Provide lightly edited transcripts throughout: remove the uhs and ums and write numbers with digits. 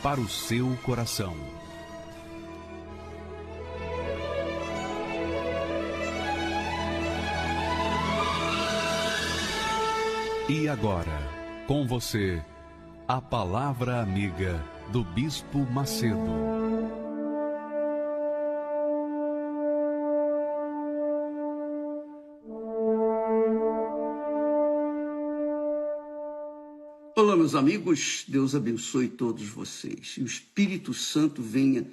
para o seu coração. E agora, com você, a Palavra Amiga do Bispo Macedo. Olá, meus amigos, Deus abençoe todos vocês. E o Espírito Santo venha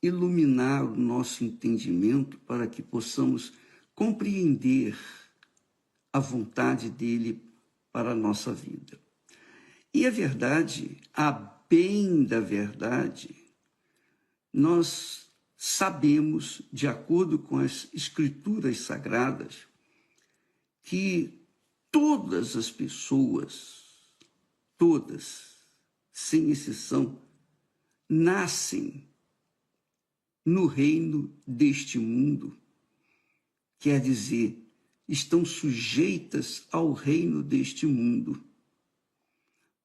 iluminar o nosso entendimento para que possamos compreender a vontade dele para a nossa vida. E a verdade, a bem da verdade, nós sabemos, de acordo com as Escrituras Sagradas, que todas as pessoas, todas, sem exceção, nascem no reino deste mundo. Quer dizer, estão sujeitas ao reino deste mundo.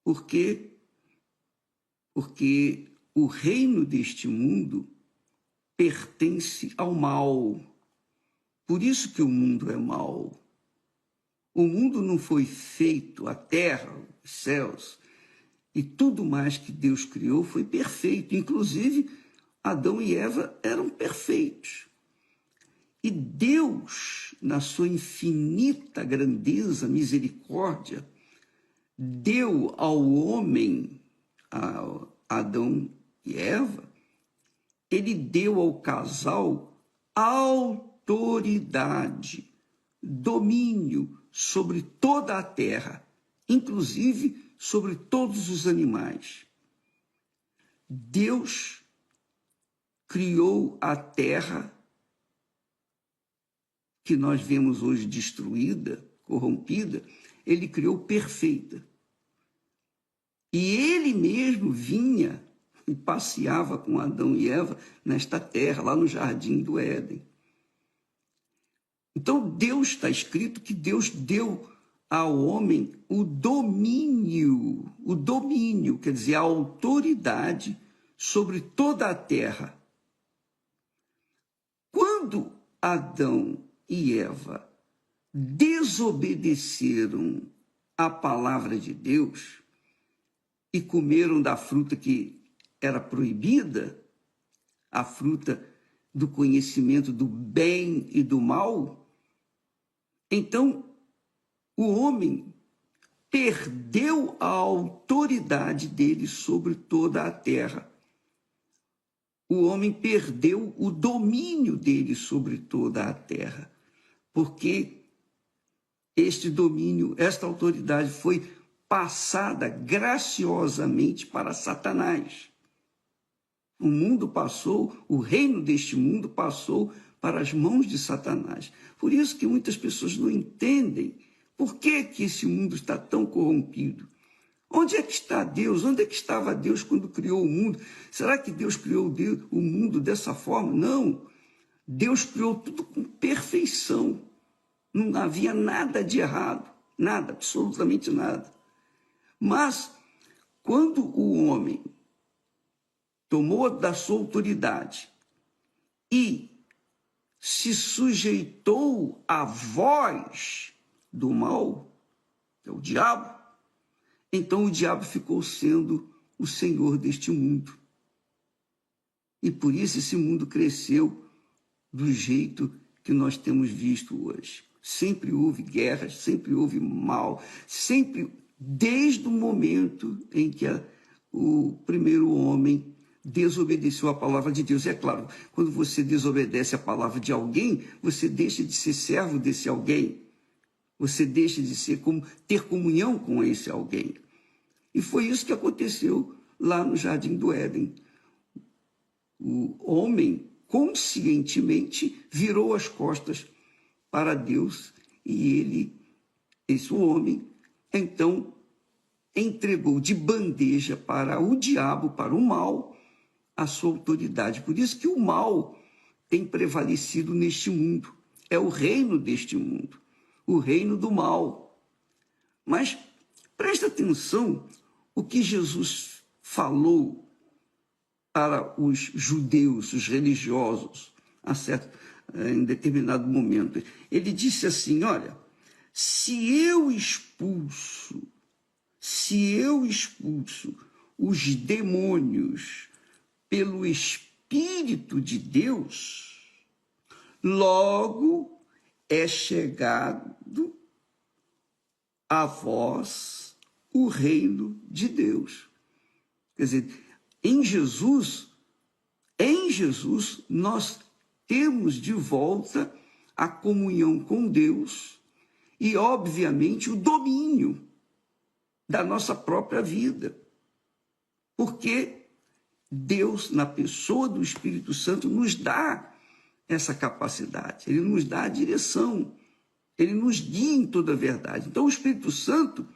Por quê? Porque o reino deste mundo pertence ao mal. Por isso que o mundo é mau. O mundo não foi feito, a terra, os céus e tudo mais que Deus criou foi perfeito. Inclusive, Adão e Eva eram perfeitos. E Deus, na sua infinita grandeza, misericórdia, deu ao homem, a Adão e Eva, ele deu ao casal autoridade, domínio sobre toda a terra, inclusive sobre todos os animais. Deus criou a terra que nós vemos hoje destruída, corrompida, ele criou perfeita. E ele mesmo vinha e passeava com Adão e Eva nesta terra, lá no jardim do Éden. Então, Deus, está escrito que Deus deu ao homem o domínio, quer dizer, a autoridade sobre toda a terra. Quando Adão e Eva desobedeceram à palavra de Deus e comeram da fruta que era proibida, a fruta do conhecimento do bem e do mal, então o homem perdeu a autoridade dele sobre toda a terra. O homem perdeu o domínio dele sobre toda a terra, porque este domínio, esta autoridade foi passada graciosamente para Satanás. O mundo passou, o reino deste mundo passou para as mãos de Satanás. Por isso que muitas pessoas não entendem por que esse mundo está tão corrompido. Onde é que está Deus? Onde é que estava Deus quando criou o mundo? Será que Deus criou o mundo dessa forma? Não. Deus criou tudo com perfeição. Não havia nada de errado. Nada, absolutamente nada. Mas, quando o homem tomou da sua autoridade e se sujeitou à voz do mal, que é o diabo, então o diabo ficou sendo o senhor deste mundo. E por isso esse mundo cresceu do jeito que nós temos visto hoje. Sempre houve guerras, sempre houve mal, sempre, desde o momento em que o primeiro homem desobedeceu a palavra de Deus. É claro, quando você desobedece a palavra de alguém, você deixa de ser servo desse alguém. Você deixa de ter comunhão com esse alguém. E foi isso que aconteceu lá no Jardim do Éden. O homem conscientemente virou as costas para Deus e esse homem, então, entregou de bandeja para o diabo, para o mal, a sua autoridade. Por isso que o mal tem prevalecido neste mundo. É o reino deste mundo, o reino do mal. Mas presta atenção o que Jesus falou para os judeus, os religiosos, em determinado momento. Ele disse assim: olha, se eu expulso os demônios pelo Espírito de Deus, logo é chegado a vós o reino de Deus. Quer dizer, em Jesus, nós temos de volta a comunhão com Deus e, obviamente, o domínio da nossa própria vida. Porque Deus, na pessoa do Espírito Santo, nos dá essa capacidade. Ele nos dá a direção. Ele nos guia em toda a verdade. Então, o Espírito Santo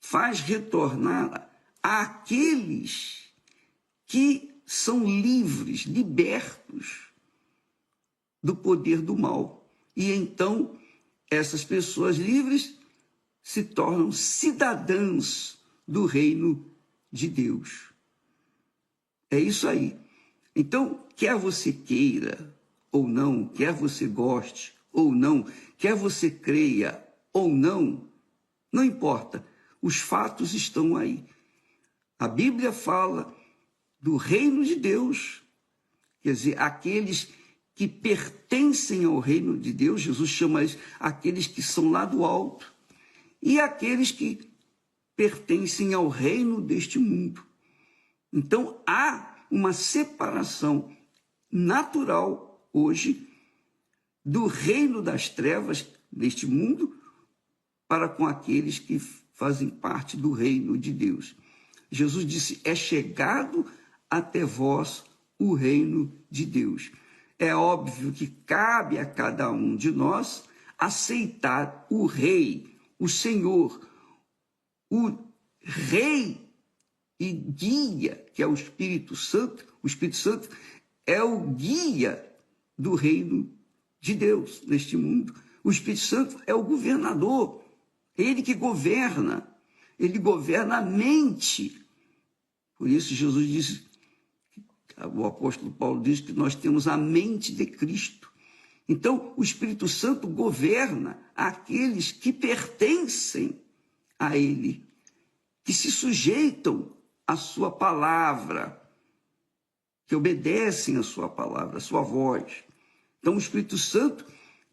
faz retornar àqueles que são livres, libertos do poder do mal. E então, essas pessoas livres se tornam cidadãs do reino de Deus. É isso aí. Então, quer você queira ou não, quer você goste ou não, quer você creia ou não, não importa. Os fatos estão aí. A Bíblia fala do reino de Deus, quer dizer, aqueles que pertencem ao reino de Deus, Jesus chama eles aqueles que são lá do alto, e aqueles que pertencem ao reino deste mundo. Então, há uma separação natural hoje do reino das trevas deste mundo para com aqueles que fazem parte do reino de Deus. Jesus disse: é chegado até vós o reino de Deus. É óbvio que cabe a cada um de nós aceitar o Rei, o Senhor, o Rei e guia, que é o Espírito Santo. O Espírito Santo é o guia do reino de Deus neste mundo. O Espírito Santo é o governador, é ele que governa, ele governa a mente. Por isso Jesus disse, o apóstolo Paulo diz que nós temos a mente de Cristo. Então, o Espírito Santo governa aqueles que pertencem a ele, que se sujeitam à sua palavra, que obedecem à sua palavra, à sua voz. Então, o Espírito Santo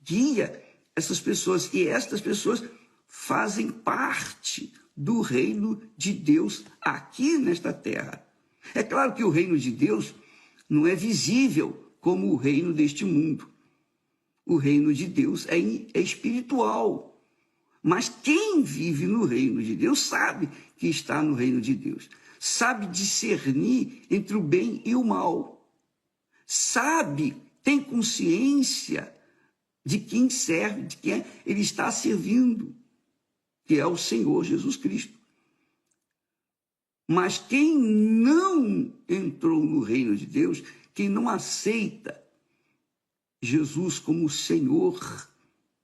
guia essas pessoas, e estas pessoas fazem parte do reino de Deus aqui nesta terra. É claro que o reino de Deus não é visível como o reino deste mundo. O reino de Deus é espiritual. Mas quem vive no reino de Deus sabe que está no reino de Deus. Sabe discernir entre o bem e o mal. Sabe, tem consciência de quem serve, de quem ele está servindo, que é o Senhor Jesus Cristo. Mas quem não entrou no reino de Deus, quem não aceita Jesus como o Senhor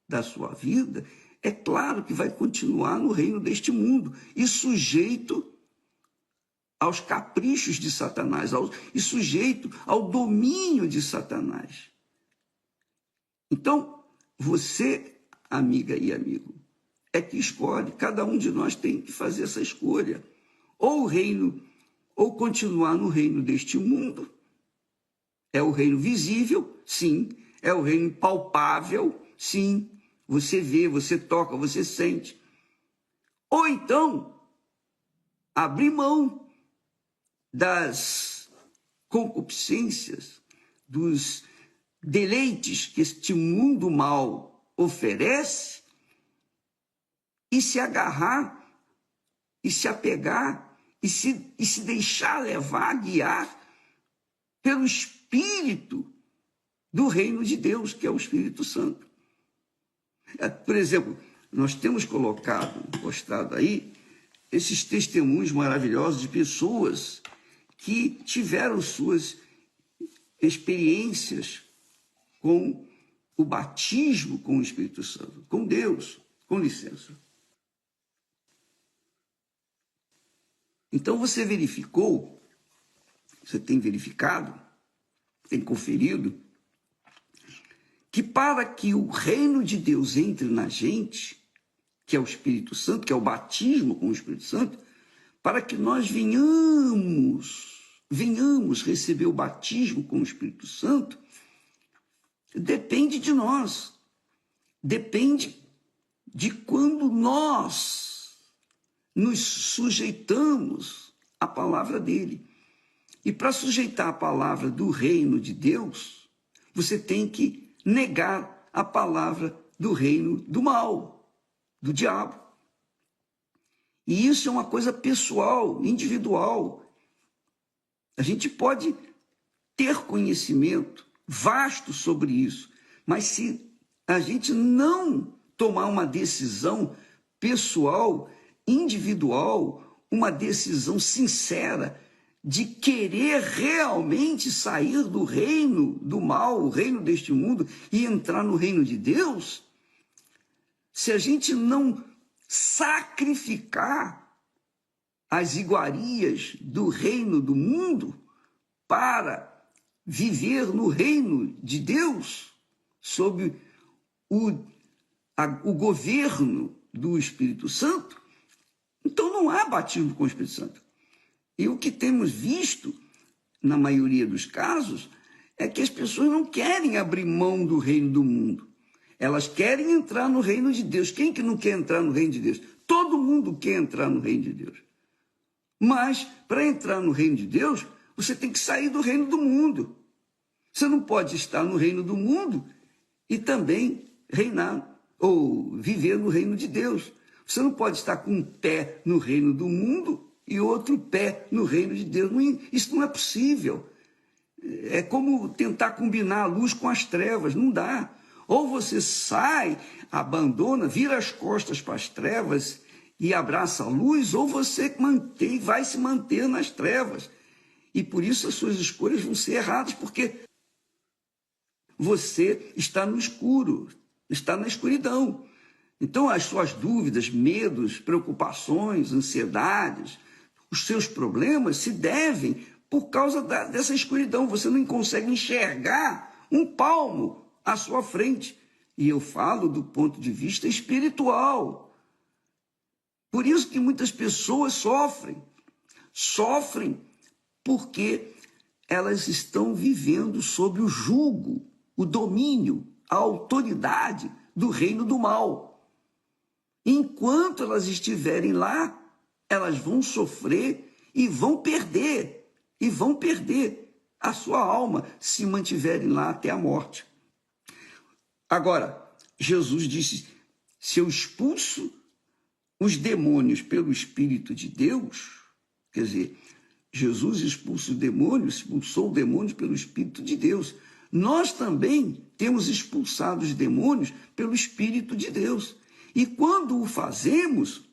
da sua vida, é claro que vai continuar no reino deste mundo e sujeito aos caprichos de Satanás, e sujeito ao domínio de Satanás. Então, você, amiga e amigo, é que escolhe, cada um de nós tem que fazer essa escolha. Ou o reino, ou continuar no reino deste mundo. É o reino visível, sim. É o reino palpável, sim. Você vê, você toca, você sente. Ou então, abrir mão das concupiscências, dos deleites que este mundo mal oferece e se agarrar, e se apegar, e se deixar levar, guiar pelo Espírito do reino de Deus, que é o Espírito Santo. Por exemplo, nós temos postado aí, esses testemunhos maravilhosos de pessoas que tiveram suas experiências com o batismo com o Espírito Santo, com Deus. Com licença. Então você verificou você tem verificado, tem conferido, que para que o reino de Deus entre na gente, que é o Espírito Santo, que é o batismo com o Espírito Santo, para que nós venhamos receber o batismo com o Espírito Santo, depende de nós. Depende de quando nós nos sujeitamos à palavra dele. E para sujeitar a palavra do reino de Deus, você tem que negar a palavra do reino do mal, do diabo. E isso é uma coisa pessoal, individual. A gente pode ter conhecimento vasto sobre isso, mas se a gente não tomar uma decisão pessoal, individual, uma decisão sincera de querer realmente sair do reino do mal, o reino deste mundo, e entrar no reino de Deus, se a gente não sacrificar as iguarias do reino do mundo para viver no reino de Deus, sob o governo do Espírito Santo, então não há batismo com o Espírito Santo. E o que temos visto, na maioria dos casos, é que as pessoas não querem abrir mão do reino do mundo. Elas querem entrar no reino de Deus. Quem que não quer entrar no reino de Deus? Todo mundo quer entrar no reino de Deus. Mas, para entrar no reino de Deus, você tem que sair do reino do mundo. Você não pode estar no reino do mundo e também reinar ou viver no reino de Deus. Você não pode estar com um pé no reino do mundo e outro pé no reino de Deus. Isso não é possível. É como tentar combinar a luz com as trevas, não dá. Ou você sai, abandona, vira as costas para as trevas e abraça a luz, ou você vai se manter nas trevas. E por isso as suas escolhas vão ser erradas, porque você está no escuro, está na escuridão. Então as suas dúvidas, medos, preocupações, ansiedades, os seus problemas se devem por causa dessa escuridão. Você não consegue enxergar um palmo à sua frente. E eu falo do ponto de vista espiritual. Por isso que muitas pessoas sofrem porque elas estão vivendo sob o jugo, o domínio, a autoridade do reino do mal. Enquanto elas estiverem lá, elas vão sofrer e vão perder a sua alma se mantiverem lá até a morte. Agora, Jesus disse, se eu expulso os demônios pelo Espírito de Deus, quer dizer, Jesus expulsou o demônio pelo Espírito de Deus. Nós também temos expulsado os demônios pelo Espírito de Deus. E quando o fazemos,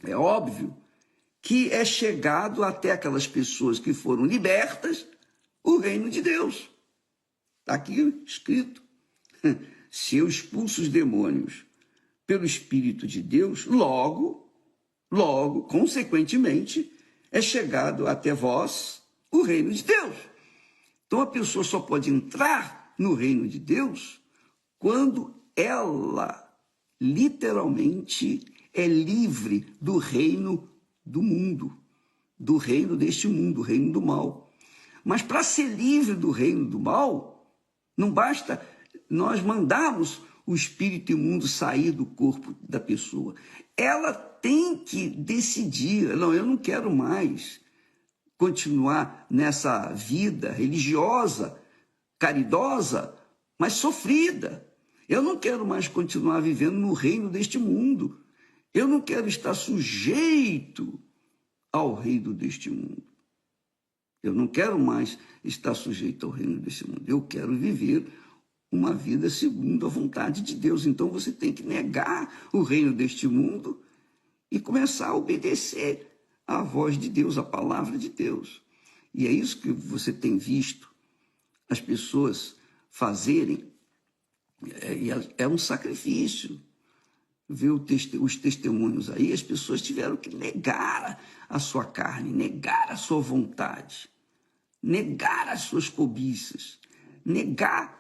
é óbvio que é chegado até aquelas pessoas que foram libertas o reino de Deus. Está aqui escrito. Se eu expulso os demônios pelo Espírito de Deus, logo, consequentemente, é chegado até vós o reino de Deus. Então a pessoa só pode entrar no reino de Deus quando ela literalmente é livre do reino do mundo, do reino deste mundo, o reino do mal. Mas para ser livre do reino do mal, não basta nós mandarmos o espírito imundo sair do corpo da pessoa. Ela tem que decidir, não, eu não quero mais continuar nessa vida religiosa, caridosa, mas sofrida. Eu não quero mais continuar vivendo no reino deste mundo. Eu não quero estar sujeito ao reino deste mundo. Eu não quero mais estar sujeito ao reino deste mundo. Eu quero viver uma vida segundo a vontade de Deus. Então você tem que negar o reino deste mundo e começar a obedecer à voz de Deus, à palavra de Deus. E é isso que você tem visto as pessoas fazerem. É um sacrifício. Ver os testemunhos aí, as pessoas tiveram que negar a sua carne, negar a sua vontade. negar as suas cobiças, negar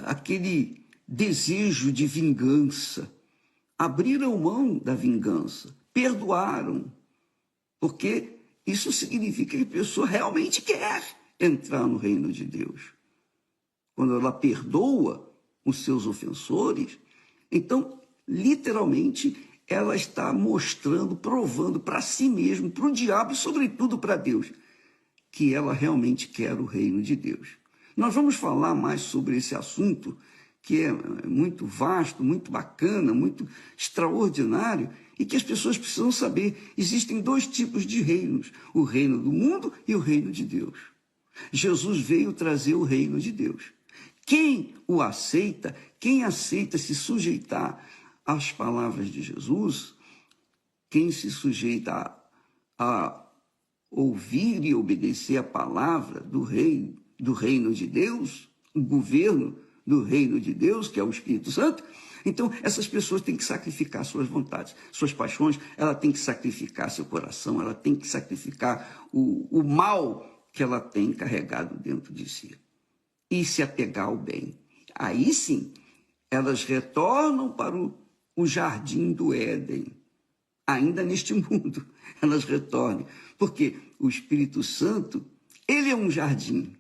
aquele desejo de vingança. Abriram mão da vingança, perdoaram, porque isso significa que a pessoa realmente quer entrar no reino de Deus. Quando ela perdoa os seus ofensores, então, literalmente, ela está mostrando, provando para si mesma, para o diabo e, sobretudo, para Deus, que ela realmente quer o reino de Deus. Nós vamos falar mais sobre esse assunto, que é muito vasto, muito bacana, muito extraordinário, e que as pessoas precisam saber. Existem dois tipos de reinos, o reino do mundo e o reino de Deus. Jesus veio trazer o reino de Deus. Quem o aceita, quem aceita se sujeitar às palavras de Jesus, quem se sujeita a ouvir e obedecer a palavra do reino de Deus, o governo do reino de Deus, que é o Espírito Santo, então essas pessoas têm que sacrificar suas vontades, suas paixões, ela tem que sacrificar seu coração, ela tem que sacrificar o mal que ela tem carregado dentro de si e se apegar ao bem. Aí sim, elas retornam para o jardim do Éden, ainda neste mundo, elas retornem, porque o Espírito Santo, ele é um jardim.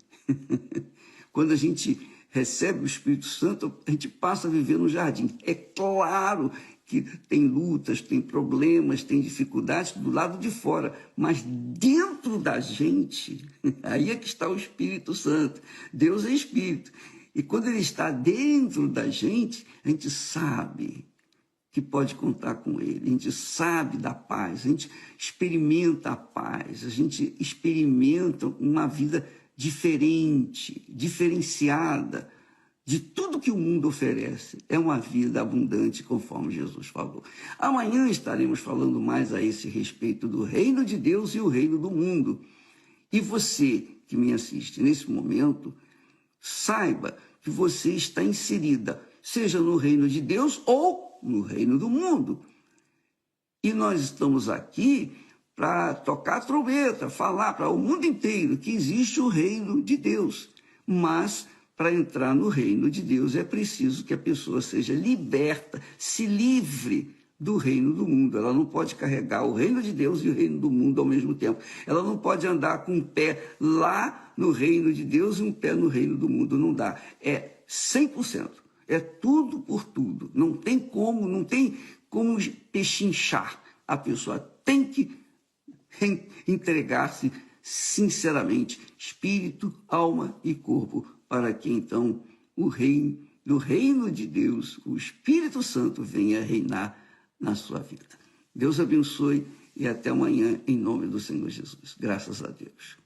Quando a gente recebe o Espírito Santo, a gente passa a viver no jardim. É claro que tem lutas, tem problemas, tem dificuldades do lado de fora, mas dentro da gente, aí é que está o Espírito Santo. Deus é Espírito. E quando ele está dentro da gente, a gente sabe que pode contar com ele, a gente sabe da paz, a gente experimenta a paz, a gente experimenta uma vida diferente, diferenciada de tudo que o mundo oferece. É uma vida abundante, conforme Jesus falou. Amanhã estaremos falando mais a esse respeito do reino de Deus e o reino do mundo. E você que me assiste nesse momento, saiba que você está inserida, seja no reino de Deus ou no reino do mundo. E nós estamos aqui para tocar a trombeta, falar para o mundo inteiro que existe o reino de Deus. Mas para entrar no reino de Deus é preciso que a pessoa seja liberta, se livre do reino do mundo. Ela não pode carregar o reino de Deus e o reino do mundo ao mesmo tempo. Ela não pode andar com um pé lá no reino de Deus e um pé no reino do mundo. Não dá. É 100%. É tudo por tudo. Não tem como pechinchar. A pessoa tem que entregar-se sinceramente, espírito, alma e corpo, para que então do reino de Deus, o Espírito Santo venha reinar na sua vida. Deus abençoe e até amanhã, em nome do Senhor Jesus. Graças a Deus.